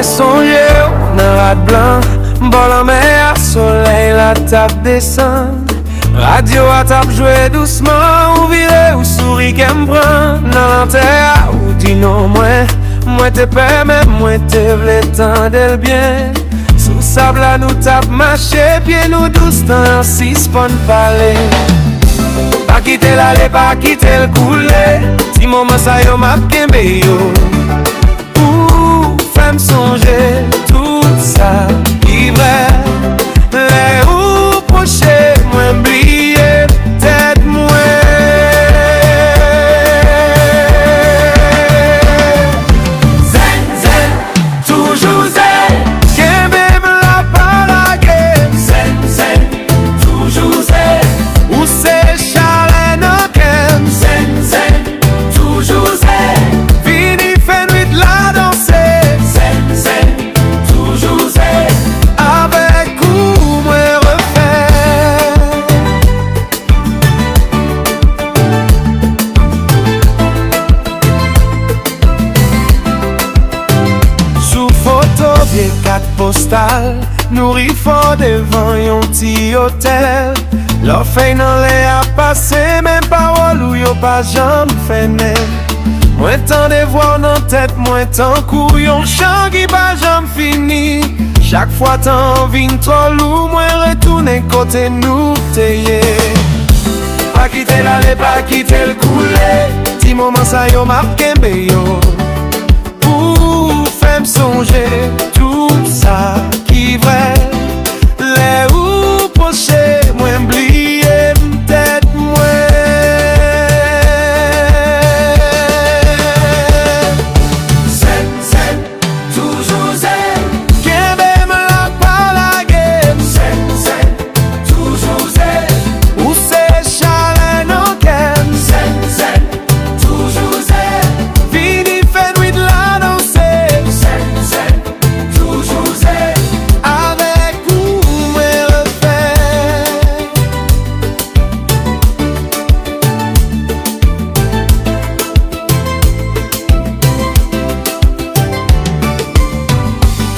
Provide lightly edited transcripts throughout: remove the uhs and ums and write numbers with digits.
sonje ou nan rad blan, bon la mer a soleil la tap desan. Radio a tap jwe doucement, ou vire ou souri kem pran. Nan lanter ou di non mwen te pe men mwen te vle tan del bien. Sou sable la nou tap mache, pied nou douce tan si spon pale. Pa kite l'ale, pa kite l'koule, ti momen sa yo map kembe yo. Ou fem sonje tout sa ki vre, le ou proche mwen bliye tèt mwen. Zen, zen, toujou zen, kembe mla palage. Zen, zen, toujou zen, ou se chale nan kem. Zen, zen, toujou zen, vini fè nuit la danse. Zen, zen, toujou zen, avek ou mwen refè. Sou foto vie kat postal, nou rifo devan yon ti hotel. Lò fey nan le a pase, men parol ou yo pa jan fè nem. Mwen tan de vwa nan tèt, mwen tan kou yon chan ki pa jan fini. Chak fwa tan vin tro lou, mwen retoune kote nou teye. Pa kite l'ale, pa kite l'koule, ti momen sa yo map kembe yo. Ou fem sonje tout sa ki vre, le ou poche mwen bliye tèt mwen. Zen, zen, toujou zen, kembe mla palage. Zen, zen, toujou zen, ou se chale nan kem. Zen, zen, toujou zen, vini fè nuit la danse. Zen, zen, toujou zen, avek ou mwen refè.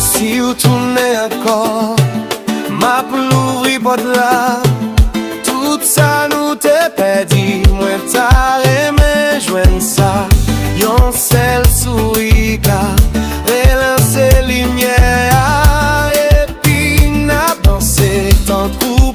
Si ou tourne ankor, ma pou l'ouvri pot la. Tout sa nou te pedi, mwen ta reme jwen sa. Yon sel souri ka relanse limye a, epi na danse tan kou